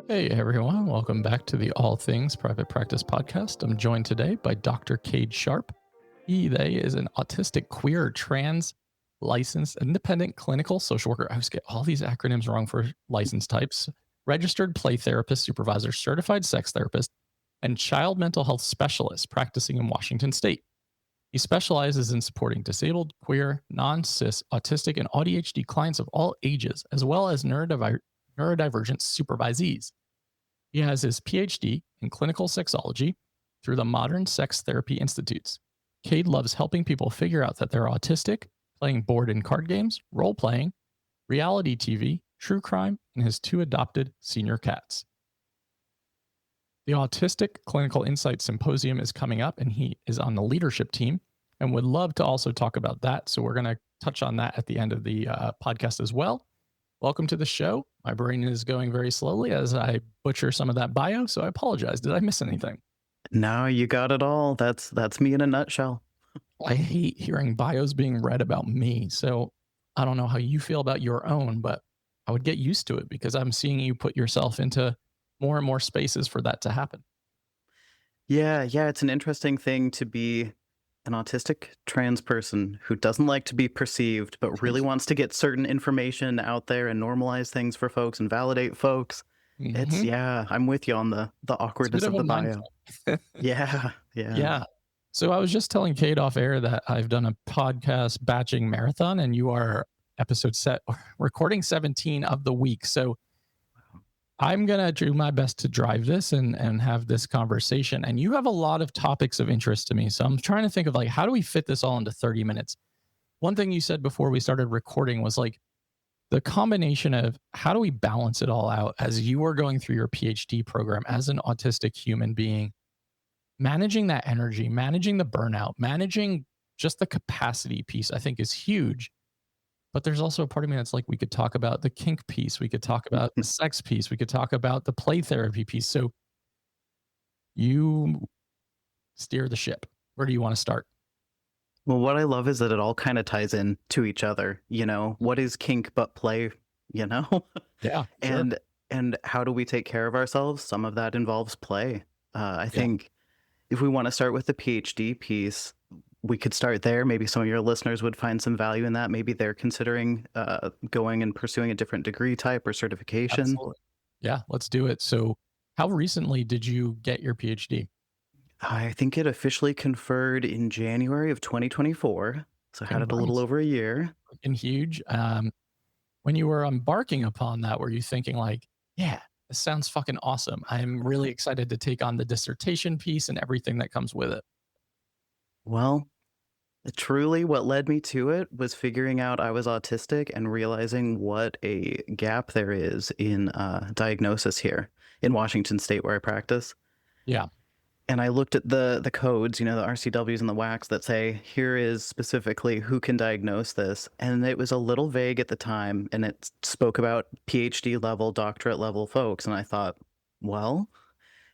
Hey everyone, welcome back to the All Things Private Practice podcast. I'm joined today by Dr. Kade Sharp. They is an autistic, queer, trans, licensed, independent clinical social worker. I always get all these acronyms wrong for license types. Registered play therapist, supervisor, certified sex therapist, and child mental health specialist practicing in Washington State. He specializes in supporting disabled, queer, non-cis, autistic, and AuDHD clients of all ages, as well as neurodivergent supervisees. He has his PhD in clinical sexology through the Modern Sex Therapy Institutes. Kade loves helping people figure out that they're autistic, playing board and card games, role playing, reality TV, true crime, and his 2 adopted senior cats. The Autistic Clinical Insight Symposium is coming up, and he is on the leadership team and would love to also talk about that. So we're going to touch on that at the end of the podcast as well. Welcome to the show. My brain is going very slowly as I butcher some of that bio, so I apologize. Did I miss anything? No, you got it all. That's me in a nutshell. I hate hearing bios being read about me, so I don't know how you feel about your own, but I would get used to it because I'm seeing you put yourself into more and more spaces for that to happen. Yeah, it's an interesting thing to be an autistic trans person who doesn't like to be perceived, but really wants to get certain information out there and normalize things for folks and validate folks. It's, I'm with you on the awkwardness of the bio. Yeah. Yeah. So I was just telling Kade off air that I've done a podcast batching marathon, and you are recording 17 of the week. So I'm going to do my best to drive this and have this conversation. And you have a lot of topics of interest to me. So I'm trying to think of how do we fit this all into 30 minutes? One thing you said before we started recording was the combination of how do we balance it all out as you were going through your PhD program as an autistic human being, managing that energy, managing the burnout, managing just the capacity piece, I think is huge. But there's also a part of me that's we could talk about the kink piece. We could talk about the sex piece. We could talk about the play therapy piece. So you steer the ship. Where do you want to start? Well, what I love is that it all kind of ties in to each other. What is kink but play, Yeah. Sure. And how do we take care of ourselves? Some of that involves play. I think if we want to start with the PhD piece, we could start there. Maybe some of your listeners would find some value in that. Maybe they're considering going and pursuing a different degree type or certification. Absolutely. Yeah, let's do it. So how recently did you get your PhD? I think it officially conferred in January of 2024. So I had it a little over a year. And huge. When you were embarking upon that, were you thinking yeah, this sounds fucking awesome. I'm really excited to take on the dissertation piece and everything that comes with it? Well, truly, what led me to it was figuring out I was autistic and realizing what a gap there is in diagnosis here in Washington State where I practice. Yeah. And I looked at the codes, the RCWs and the WACs that say, here is specifically who can diagnose this. And it was a little vague at the time, and it spoke about PhD level, doctorate level folks. And I thought, well,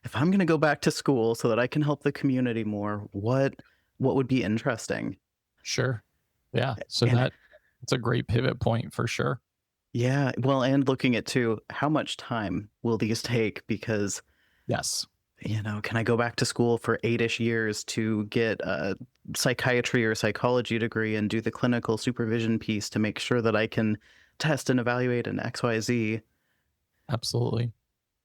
if I'm going to go back to school so that I can help the community more, what would be interesting? Sure. Yeah. So that's a great pivot point for sure. Yeah. Well, and looking at too, how much time will these take? Because yes, can I go back to school for 8-ish years to get a psychiatry or psychology degree and do the clinical supervision piece to make sure that I can test and evaluate an XYZ? Absolutely.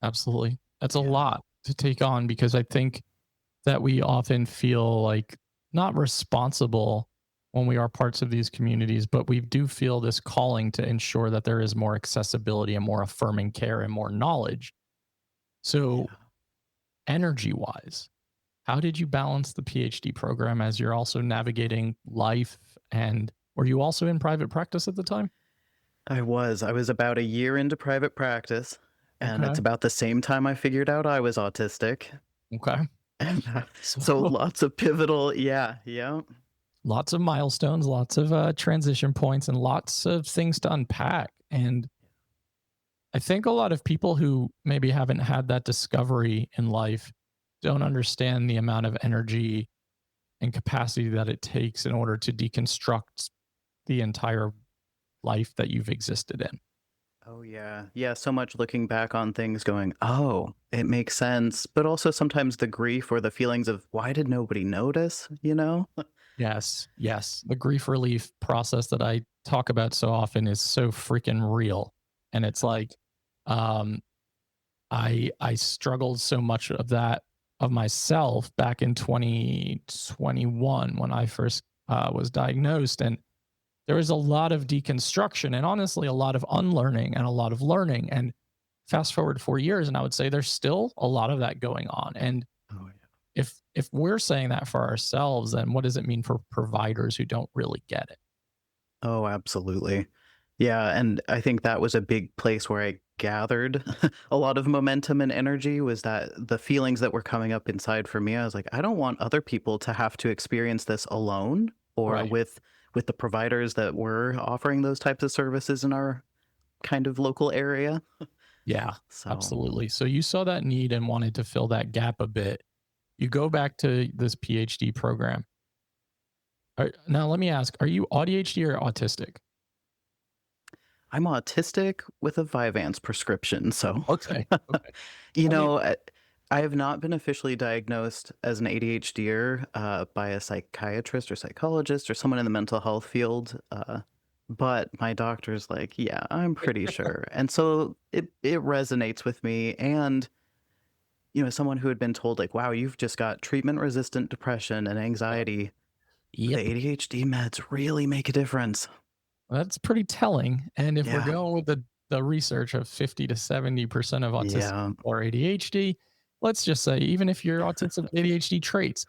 That's a lot to take on, because I think that we often feel not responsible when we are parts of these communities, but we do feel this calling to ensure that there is more accessibility and more affirming care and more knowledge. So energy-wise, how did you balance the PhD program as you're also navigating life? And were you also in private practice at the time? I was about a year into private practice, and it's about the same time I figured out I was autistic. Okay. And so lots of pivotal, lots of milestones, lots of transition points, and lots of things to unpack. And I think a lot of people who maybe haven't had that discovery in life don't understand the amount of energy and capacity that it takes in order to deconstruct the entire life that you've existed in. Oh, yeah. Yeah, so much looking back on things going, "Oh, it makes sense," but also sometimes the grief or the feelings of, "Why did nobody notice?" You know? Yes, yes. The grief relief process that I talk about so often is so freaking real. And it's like, um, I struggled so much of that of myself back in 2021 when I first was diagnosed, and there was a lot of deconstruction and honestly a lot of unlearning and a lot of learning. And fast forward 4 years, and I would say there's still a lot of that going on. And Oh, yeah. if we're saying that for ourselves, then what does it mean for providers who don't really get it? Oh, absolutely. Yeah, and I think that was a big place where I gathered a lot of momentum and energy was that the feelings that were coming up inside for me, I was like, I don't want other people to have to experience this alone or Right. with the providers that were offering those types of services in our kind of local area. Yeah, So, absolutely. So you saw that need and wanted to fill that gap a bit. You go back to this PhD program. Now, let me ask, are you AuDHD or autistic? I'm autistic with a Vyvanse prescription, so Okay. Okay. you I mean, know, I have not been officially diagnosed as an ADHDer by a psychiatrist or psychologist or someone in the mental health field. But my doctor's like, yeah, I'm pretty sure. And so it resonates with me. And, you know, someone who had been told, like, wow, you've just got treatment resistant depression and anxiety. The yep. ADHD meds really make a difference. That's pretty telling. And if we're Yeah. going with the research of 50 to 70% of autistic Yeah. people are ADHD, let's just say, even if you're autistic ADHD traits,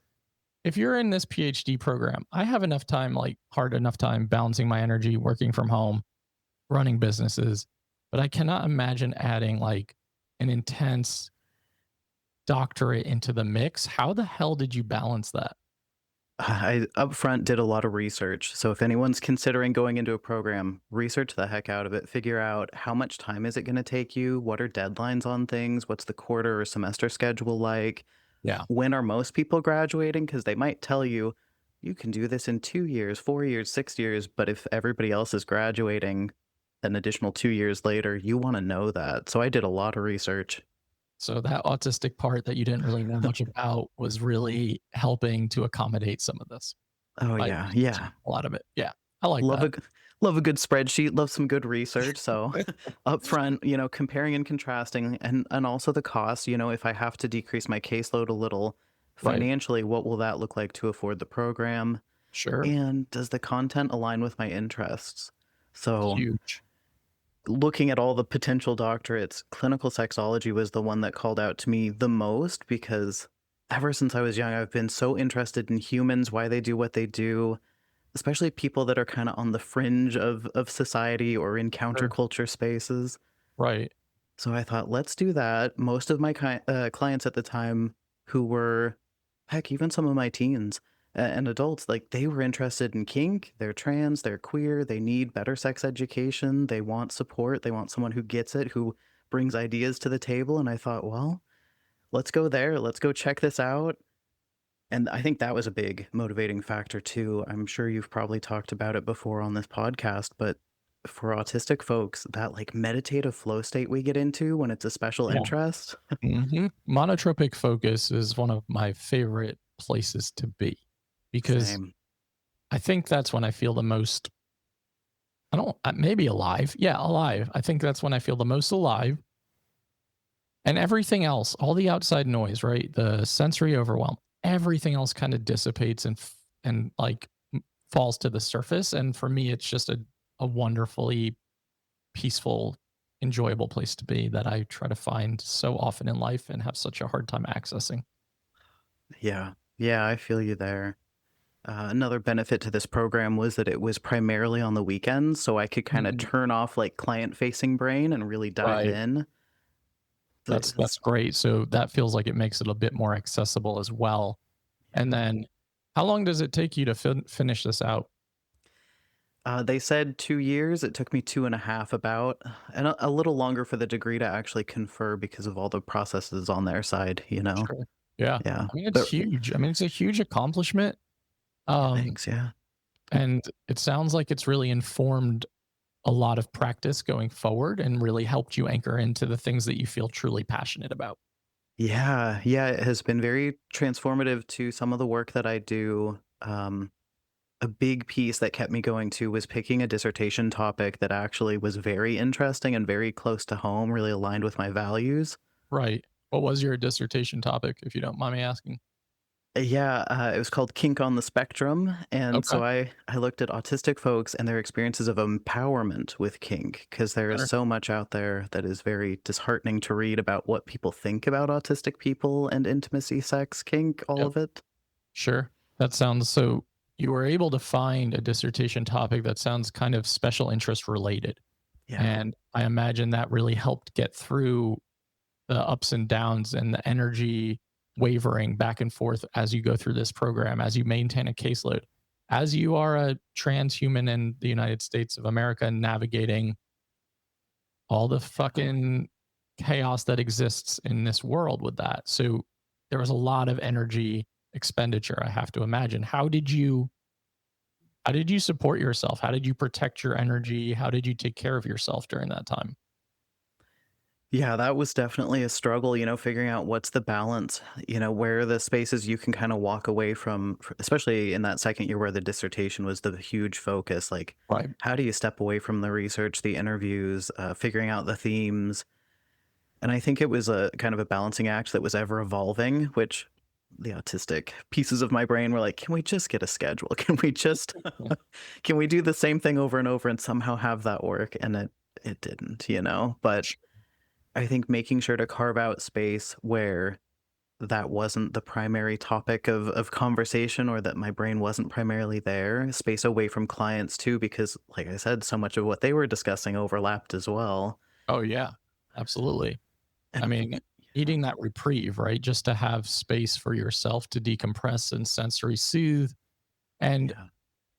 if you're in this PhD program, I have enough time, like hard enough time balancing my energy, working from home, running businesses, but I cannot imagine adding like an intense doctorate into the mix. How the hell did you balance that? I upfront did a lot of research. So if anyone's considering going into a program, research the heck out of it. Figure out how much time is it going to take you? What are deadlines on things? What's the quarter or semester schedule like? Yeah. When are most people graduating? Because they might tell you you can do this in 2 years, 4 years, 6 years. But if everybody else is graduating an additional 2 years later, you want to know that. So I did a lot of research. So that autistic part that you didn't really know much about was really helping to accommodate some of this Oh by yeah, yeah. a lot of it. Yeah. I like Love that. a g love a good spreadsheet, love some good research, so upfront, you know, comparing and contrasting and also the cost, you know, if I have to decrease my caseload a little Right. financially, what will that look like to afford the program? Sure. And does the content align with my interests? So, Huge. looking at all the potential doctorates, clinical sexology was the one that called out to me the most because ever since I was young, I've been so interested in humans, why they do what they do, especially people that are kinda on the fringe of society or in Sure. counterculture spaces. Right. So I thought, "Let's do that." Most of my clients at the time who were heck, even some of my teens and adults, like, they were interested in kink, they're trans, they're queer, they need better sex education, they want support, they want someone who gets it, who brings ideas to the table, and I thought, "Well, let's go there, let's go check this out." And I think that was a big motivating factor too. I'm sure you've probably talked about it before on this podcast, but for autistic folks, that like meditative flow state we get into when it's a special Yeah. interest. Monotropic focus is one of my favorite places to be because Same. I think that's when I feel the most, I don't, maybe alive. Yeah, alive. I think that's when I feel the most alive. And everything else, all the outside noise, right? The sensory overwhelm, everything else kind of dissipates and like falls to the surface. And for me, it's just a wonderfully peaceful, enjoyable place to be that I try to find so often in life and have such a hard time accessing. Yeah. Yeah, I feel you there. Another benefit to this program was that it was primarily on the weekends, so I could kind of Mhm. turn off like client facing brain and really dive Right. in. That's great. So that feels like it makes it a bit more accessible as well. And then how long does it take you to finish this out? They said 2 years. It took me 2.5 about, and a little longer for the degree to actually confer because of all the processes on their side, you know? Sure. Yeah. Yeah. I mean, it's But huge. I mean, it's a huge accomplishment. yeah, Um, thanks, yeah. and it sounds like it's really informed a lot of practice going forward and really helped you anchor into the things that you feel truly passionate about. Yeah, yeah, it has been very transformative to some of the work that I do. A big piece that kept me going too was picking a dissertation topic that actually was very interesting and very close to home, really aligned with my values. Right. What was your dissertation topic, if you don't mind me asking? Yeah, it was called Kink on the Spectrum, and Okay. so I looked at autistic folks and their experiences of empowerment with kink, because there is Sure. so much out there that is very disheartening to read about what people think about autistic people and intimacy, sex, kink, all Yep. of it. Sure. That sounds so you were able to find a dissertation topic that sounds kind of special interest related. Yeah. And I imagine that really helped get through the ups and downs and the energy wavering back and forth as you go through this program, as you maintain a caseload, as you are a transhuman in the United States of America, navigating all the fucking chaos that exists in this world with that. So there was a lot of energy expenditure, I have to imagine. How did you support yourself? How did you protect your energy? How did you take care of yourself during that time? Yeah, that was definitely a struggle, figuring out what's the balance, where are the spaces you can kind of walk away from, especially in that second year where the dissertation was the huge focus. Like, Right. how do you step away from the research, the interviews, figuring out the themes? And I think it was a kind of a balancing act that was ever evolving, which the autistic pieces of my brain were like, can we just get a schedule? Can we just, can we do the same thing over and over and somehow have that work? And it didn't, but I think making sure to carve out space where that wasn't the primary topic of conversation, or that my brain wasn't primarily there, space away from clients too, because like I said, so much of what they were discussing overlapped as well. Oh, yeah. Absolutely. I And mean, needing that reprieve, right? Just to have space for yourself to decompress and sensory soothe. And yeah.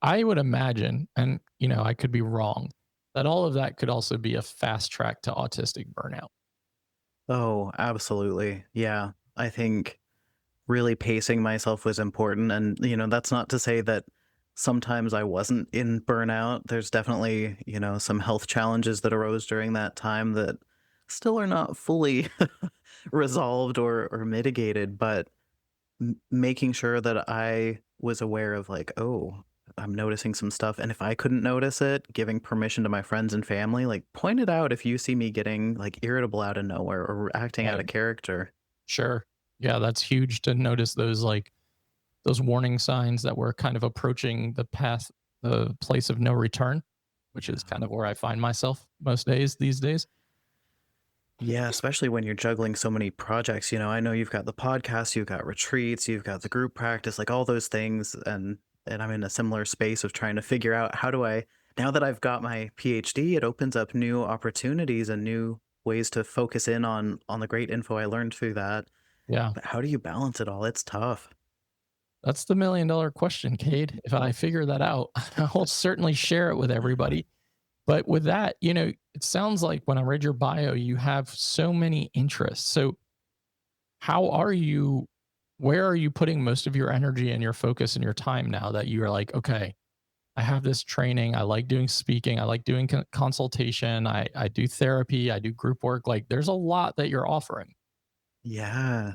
I would imagine, and I could be wrong, that all of that could also be a fast track to autistic burnout. Oh, absolutely. Yeah. I think really pacing myself was important. And, that's not to say that sometimes I wasn't in burnout. There's definitely, some health challenges that arose during that time that still are not fully resolved or mitigated, but making sure that I was aware of like, oh, I'm noticing some stuff. And if I couldn't notice it, giving permission to my friends and family, like point it out if you see me getting like irritable out of nowhere or acting out of Right. character. Sure. Yeah, that's huge to notice those warning signs that we're kind of approaching the place of no return, which is Yeah. kind of where I find myself most days these days. Yeah, especially when you're juggling so many projects. I know you've got the podcast, you've got retreats, you've got the group practice, like all those things. And I'm in a similar space of trying to figure out how do I, now that I've got my PhD, it opens up new opportunities and new ways to focus in on the great info I learned through that. Yeah. But how do you balance it all? It's tough. That's the $1,000,000 question, Cade. If I figure that out, I'll certainly share it with everybody. But with that, it sounds like when I read your bio, you have so many interests. So, how are you? Where are you putting most of your energy and your focus and your time now that you're like, okay, I have this training. I like doing speaking. I like doing consultation. I do therapy. I do group work. Like, there's a lot that you're offering. Yeah.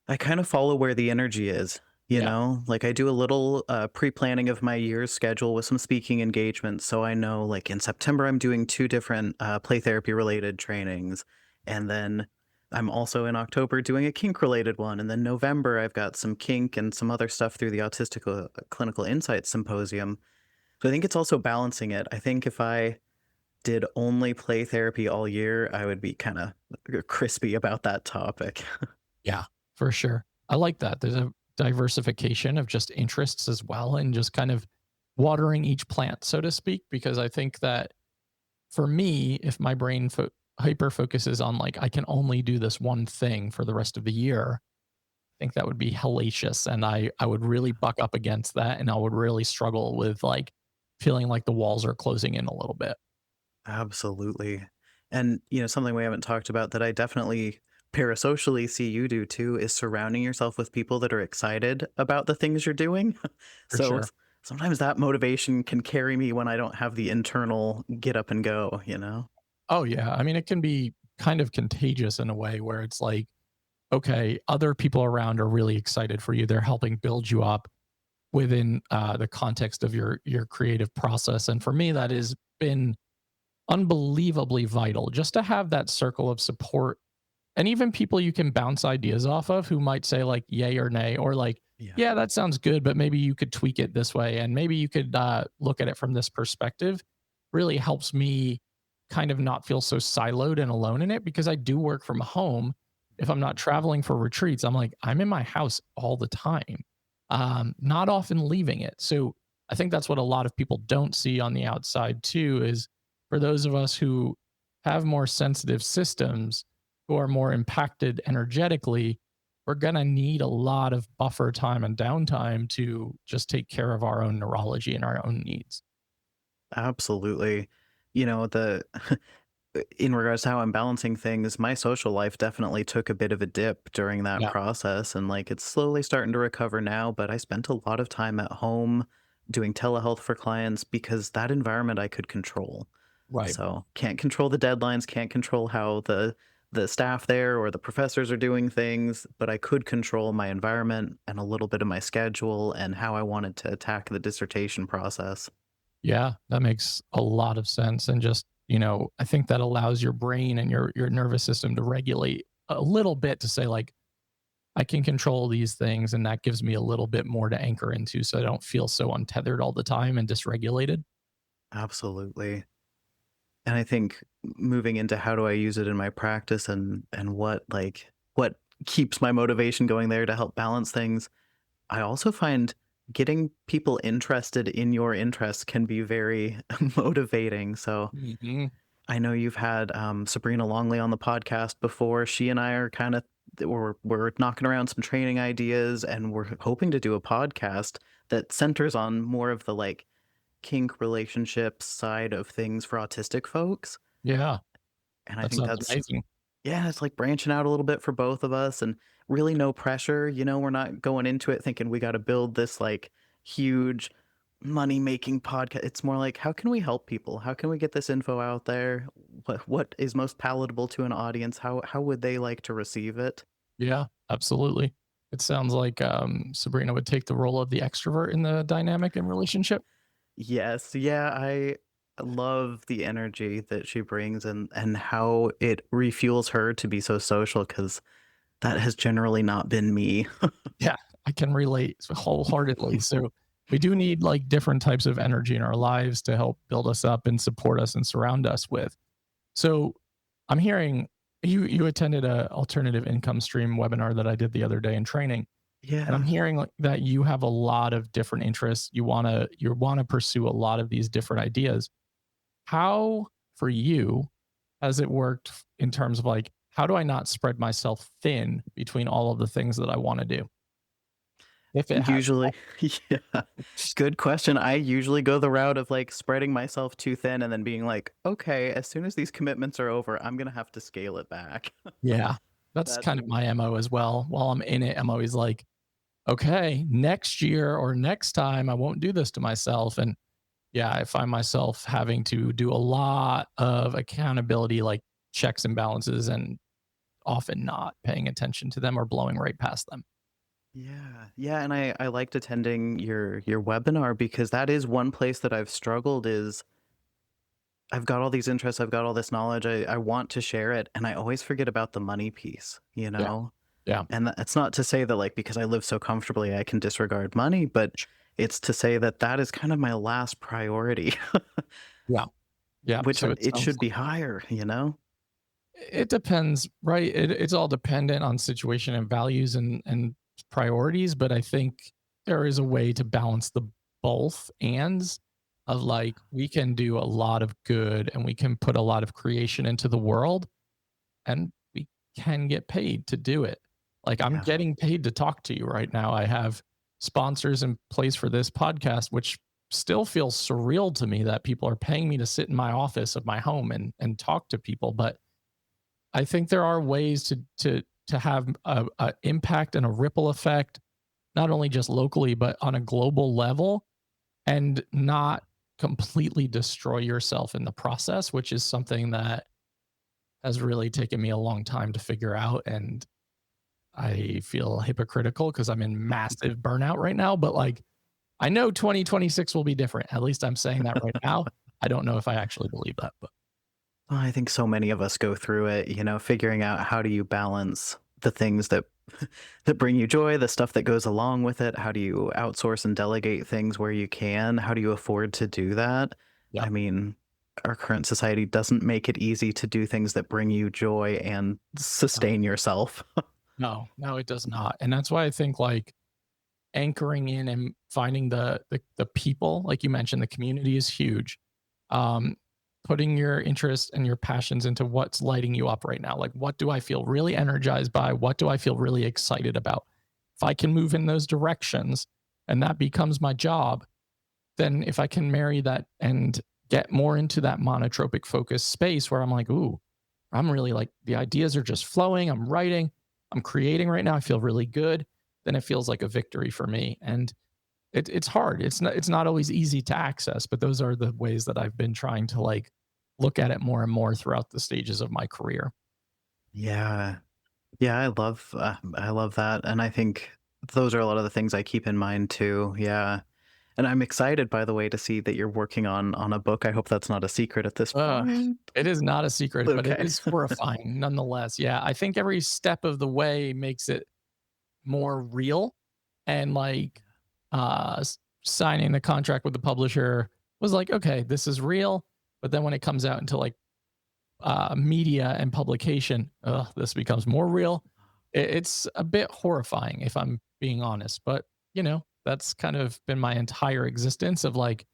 I kind of follow where the energy is, Yeah, Like I do a little pre-planning of my year's schedule with some speaking engagements. So I know like in September, I'm doing two different play therapy related trainings. And then I'm also in October doing a kink related one. And then November, I've got some kink and some other stuff through the Autistic Clinical Insights Symposium. So I think it's also balancing it. I think if I did only play therapy all year, I would be kind of crispy about that topic. yeah, for sure. I like that. There's a diversification of just interests as well, and just kind of watering each plant, so to speak. Because I think that for me, if my brain hyper focuses on like I can only do this one thing for the rest of the year, I think that would be hellacious, and I would really buck up against that, and I would really struggle with like feeling like the walls are closing in a little bit. Absolutely. And, something we haven't talked about that I definitely parasocially see you do too is surrounding yourself with people that are excited about the things you're doing. For So sure. sometimes that motivation can carry me when I don't have the internal get up and go, you know? Oh, yeah. I mean, it can be kind of contagious in a way where it's like, okay, other people around are really excited for you. They're helping build you up within the context of your creative process. And for me, that has been unbelievably vital just to have that circle of support and even people you can bounce ideas off of who might say like yay or nay or like Yeah. yeah that sounds good but maybe you could tweak it this way and maybe you could look at it from this perspective really helps me kind of not feel so siloed and alone in it because I do work from home. If I'm not traveling for retreats, I'm like I'm in my house all the time, not often leaving it. So I think that's what a lot of people don't see on the outside too is for those of us who have more sensitive systems who are more impacted energetically, we're going to need a lot of buffer time and downtime to just take care of our own neurology and our own needs. Absolutely. You know, the in regards to how I'm balancing things, my social life definitely took a bit of a dip during that Yeah. process. And like it's slowly starting to recover now, but I spent a lot of time at home doing telehealth for clients because that environment I could control. Right. So can't control the deadlines, can't control how the staff there or the professors are doing things, but I could control my environment and a little bit of my schedule and how I wanted to attack the dissertation process. Yeah, that makes a lot of sense. And just, I think that allows your brain and your nervous system to regulate a little bit to say, like, I can control these things. And that gives me a little bit more to anchor into so I don't feel so untethered all the time and dysregulated. Absolutely. And I think moving into how do I use it in my practice and what keeps my motivation going there to help balance things, I also find getting people interested in your interests can be very motivating. So Hmm. I know you've had Sabrina Longley on the podcast before. She and I are kind of we're knocking around some training ideas, and we're hoping to do a podcast that centers on more of the like kink relationships side of things for autistic folks. Yeah, And I that think sounds that's amazing. yeah, it's like branching out a little bit for both of us and really no pressure. You know, we're not going into it thinking we got to build this like huge money making podcast. It's more like how can we help people? How can we get this info out there? What is most palatable to an audience? How would they like to receive it? Yeah, absolutely. It sounds like Sabrina would take the role of the extrovert in the dynamic and relationship. Yes, yeah, I love the energy that she brings and how it refuels her to be so social because that has generally not been me. Yeah, I can relate wholeheartedly. So we do need like different types of energy in our lives to help build us up and support us and surround us with. So I'm hearing you attended a alternative income stream webinar that I did the other day in training. And I'm Yeah. hearing like that you have a lot of different interests. You want to pursue a lot of these different ideas. How for you has it worked in terms of like how do I not spread myself thin between all of the things that I want to do? If it has. Usually, yeah. Good question. I usually go the route of like spreading myself too thin and then being like, okay, as soon as these commitments are over, I'm gonna have to scale it back. Yeah. That's That's kind of my MO as well. While I'm in it, I'm always like, okay, next year or next time I won't do this to myself. And yeah, I find myself having to do a lot of accountability, like checks and balances, and often not paying attention to them or blowing right past them. yeah, yeah, and I liked attending your webinar because that is one place that I've struggled is I've got all these interests, I've got all this knowledge, I want to share it, and I always forget about the money piece, you Yeah. know? Yeah. And that's not to say that, like, because I live so comfortably, I can disregard money, but it's to say that that is kind of my last priority, Yeah. Yeah. which So it it sounds should be like higher, you know? it depends, right? It's all dependent on situation and values and priorities. But I think there is a way to balance the both ands of like we can do a lot of good and we can put a lot of creation into the world and we can get paid to do it. Like I'm Yeah, getting paid to talk to you right now. I have sponsors in place for this podcast, which still feels surreal to me that people are paying me to sit in my office of my home and talk to people. But I think there are ways to have a impact and a ripple effect, not only just locally but on a global level. and not completely destroy yourself in the process, which is something that has really taken me a long time to figure out. And I feel hypocritical because I'm in massive burnout right now, but like I know 2026 will be different. At least I'm saying that right now. I don't know if I actually believe that, but Well, I think so many of us go through it, figuring out how do you balance the things that that bring you joy, the stuff that goes along with it. How do you outsource and delegate things where you can? How do you afford to do that? yeah, I mean, our current society doesn't make it easy to do things that bring you joy and no, sustain yourself. no, it does not. And that's why I think like anchoring in and finding the people, like you mentioned, the community is huge. Um, Putting your interest and your passions into what's lighting you up right now. Like, what do I feel really energized by? What do I feel really excited about? If I can move in those directions and that becomes my job, then if I can marry that and get more into that monotropic focus space where I'm like, ooh, I'm really like the ideas are just flowing. I'm writing, I'm creating right now. I feel really good. Then it feels like a victory for me. And it's hard. It's not always easy to access, but those are the ways that I've been trying to like look at it more and more throughout the stages of my career. Yeah. Yeah, I love that, and I think those are a lot of the things I keep in mind too. Yeah. And I'm excited, by the way, to see that you're working on a book. I hope that's not a secret at this Uh, point. it is not a secret, but it Okay. is horrifying nonetheless. Yeah, I think every step of the way makes it more real, and like signing the contract with the publisher was like, okay, this is real. But then when it comes out into like media and publication, this becomes more real. It's a bit horrifying if I'm being honest, but that's kind of been my entire existence of like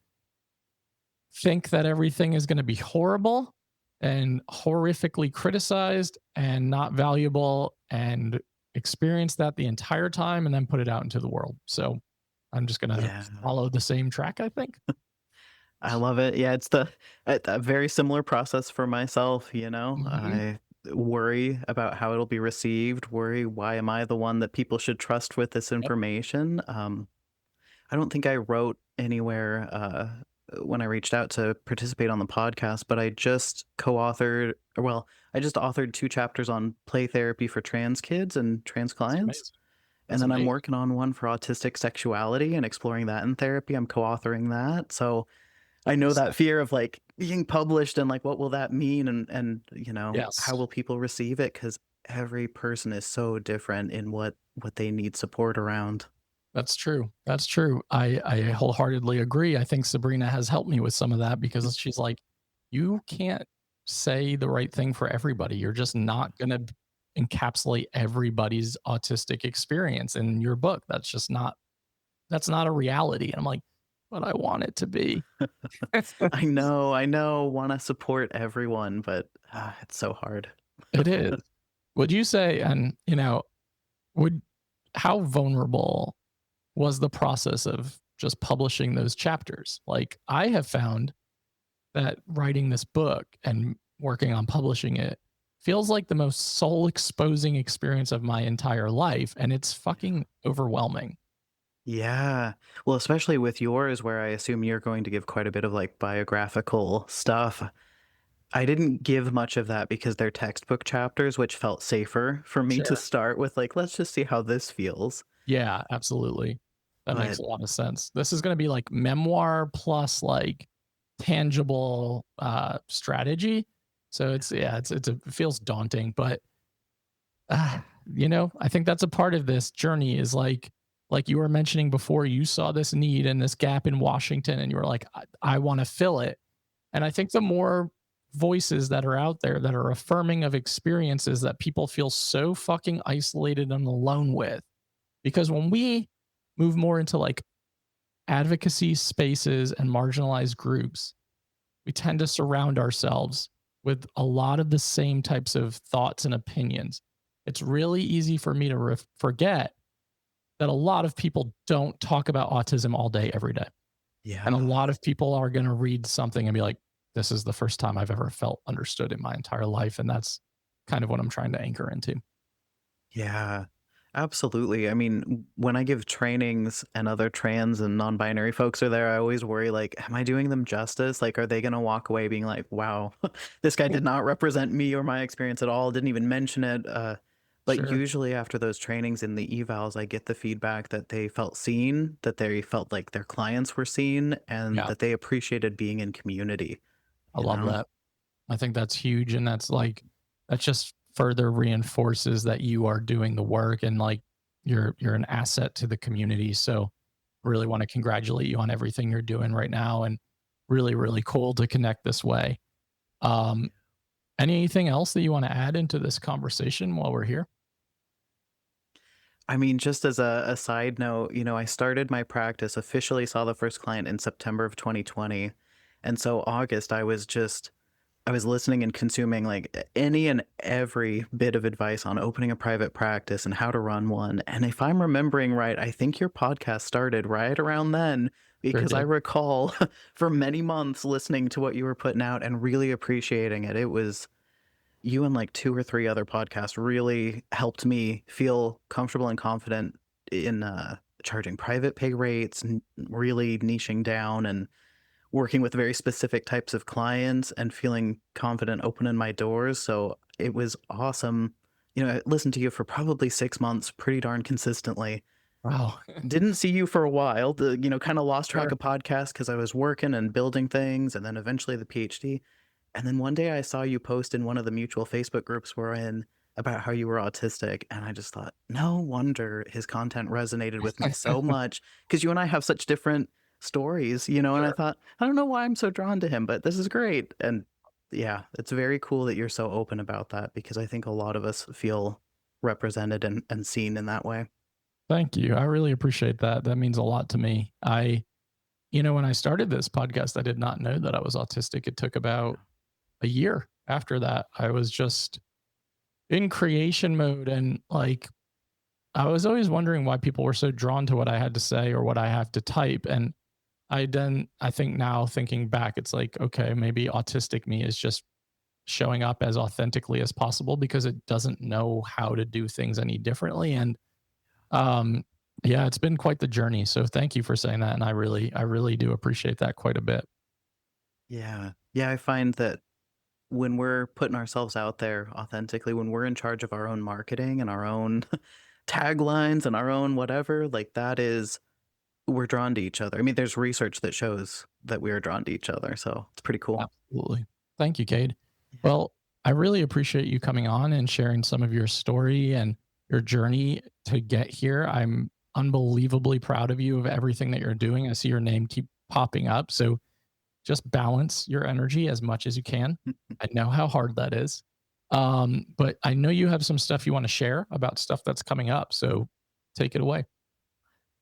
think that everything is going to be horrible and horrifically criticized and not valuable and experience that the entire time and then put it out into the world. So I'm just going to Yeah. follow the same track, I think. I love it. Yeah, it's a very similar process for myself. Hmm. I worry about how it'll be received, worry why am I the one that people should trust with this Yep. information? I don't think I wrote anywhere when I reached out to participate on the podcast, but I just co-authored, or well, I just authored 2 chapters on play therapy for trans kids and trans That's clients. amazing. And That's then I'm amazing. working on one for autistic sexuality and exploring that in therapy. I'm co-authoring that. So I know that fear of like being published and like what will that mean and how Yes. will people receive it, cuz every person is so different in what they need support around. That's true. That's true. I wholeheartedly agree. I think Sabrina has helped me with some of that because she's like, you can't say the right thing for everybody. You're just not going to encapsulate everybody's autistic experience in your book. That's not a reality. And I'm like, but I want it to be. I know, want to support everyone, but it's so hard. It is. Would you say, and would how vulnerable was the process of just publishing those chapters? Like I have found that writing this book and working on publishing it feels like the most soul exposing experience of my entire life. And it's fucking overwhelming. Yeah. Well, especially with yours, where I assume you're going to give quite a bit of like biographical stuff. I didn't give much of that because they're textbook chapters, which felt safer for me to Sure. start with. Like, let's just see how this feels. Yeah, absolutely. That makes But a lot of sense. This is going to be like memoir plus like tangible strategy. So it feels daunting, but I think that's a part of this journey is like you were mentioning before, you saw this need and this gap in Washington and you were like, I want to fill it. And I think the more voices that are out there that are affirming of experiences that people feel so fucking isolated and alone with, because when we move more into like advocacy spaces and marginalized groups, we tend to surround ourselves with a lot of the same types of thoughts and opinions. It's really easy for me to forget that a lot of people don't talk about autism all day, every day. And a yeah. lot of people are going to read something and be like, this is the first time I've ever felt understood in my entire life. And that's kind of what I'm trying to anchor into. Yeah. Absolutely. I mean, when I give trainings and other trans and non-binary folks are there, I always worry like, am I doing them justice? Like, are they going to walk away being like, wow, this guy did not represent me or my experience at all, didn't even mention it. But Sure. usually after those trainings in the evals, I get the feedback that they felt seen, that they felt like their clients were seen, and Yeah, that they appreciated being in community, I you love know? that. I think that's huge. And that just further reinforces that you are doing the work and like you're an asset to the community. So really want to congratulate you on everything you're doing right now and really, really cool to connect this way. Um, Anything else that you want to add into this conversation while we're here? I mean, just as a side note, I started my practice, officially saw the first client in September of 2020. And so August, I was listening and consuming like any and every bit of advice on opening a private practice and how to run one. And if I'm remembering right, I think your podcast started right around then Sure because I did. recall for many months listening to what you were putting out and really appreciating it. It was you and like 2 or 3 other podcasts really helped me feel comfortable and confident in, charging private pay rates and really niching down and working with very specific types of clients and feeling confident opening my doors, so it was awesome. I listened to you for probably 6 months pretty darn consistently. Wow. Didn't see you for a while, kinda lost track Sure. of podcasts because I was working and building things and then eventually the PhD. And then one day I saw you post in one of the mutual Facebook groups we're in about how you were autistic, and I just thought, "No wonder his content resonated with me so much because you and I have such different stories," and I Sure. thought, "I don't know why I'm so drawn to him, but this is great." And yeah, it's very cool that you're so open about that because I think a lot of us feel represented and seen in that way. Thank you. I really appreciate that. That means a lot to me. When I started this podcast, I did not know that I was autistic. It took about a year after that. I was just in creation mode and like I was always wondering why people were so drawn to what I had to say or what I have to type. And I think now thinking back, it's like, okay, maybe autistic me is just showing up as authentically as possible because it doesn't know how to do things any differently. And um, yeah, it's been quite the journey. So thank you for saying that. And I really do appreciate that quite a bit. Yeah. Yeah, I find that when we're putting ourselves out there authentically, when we're in charge of our own marketing and our own taglines and our own whatever, like that is we're drawn to each other. I mean, there's research that shows that we are drawn to each other, so it's pretty cool. Absolutely. Thank you, Cade. Yeah. Well, I really appreciate you coming on and sharing some of your story and your journey to get here. I'm unbelievably proud of you of everything that you're doing. I see your name keep popping up. So just balance your energy as much as you can. I know how hard that is. But I know you have some stuff you want to share about stuff that's coming up. So take it away.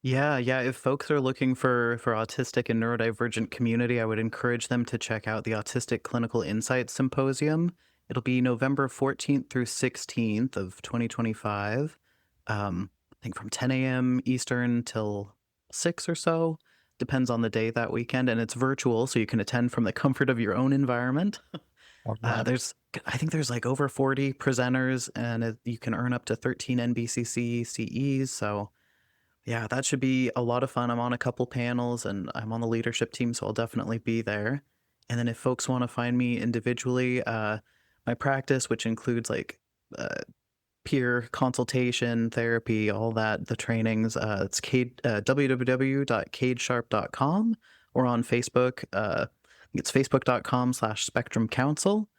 Yeah, yeah, if folks are looking for autistic and neurodivergent community, I would encourage them to check out the Autistic Clinical Insights Symposium. It'll be November 14th through 16th of 2025. I think from 10 a.m. Eastern till 6 or so. Depends on the day that weekend, and it's virtual, so you can attend from the comfort of your own environment. Love that. I think there's like over 40 presenters, and you can earn up to 13 NBCC CEs. So yeah, that should be a lot of fun. I'm on a couple panels and I'm on the leadership team, so I'll definitely be there. And then if folks want to find me individually, my practice, which includes like uh, peer consultation, therapy, all that, the trainings, it's www.kadesharp.com or on Facebook. It's facebook.com/Spectrum Council.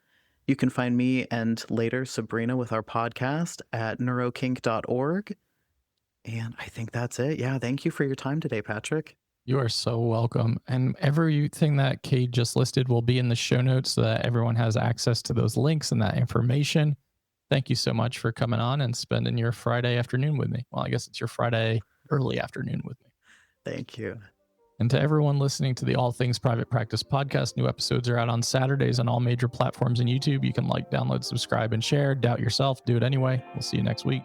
You can find me and later Sabrina with our podcast at neurokink.org. And I think that's it. Yeah, thank you for your time today, Patrick. You are so welcome. And everything that Kate just listed will be in the show notes so that everyone has access to those links and that information. Thank you so much for coming on and spending your Friday afternoon with me. Well, I guess it's your Friday early afternoon with me. Thank you. And to everyone listening to the All Things Private Practice podcast, new episodes are out on Saturdays on all major platforms and YouTube. You can like, download, subscribe, and share. Doubt yourself, do it anyway. We'll see you next week.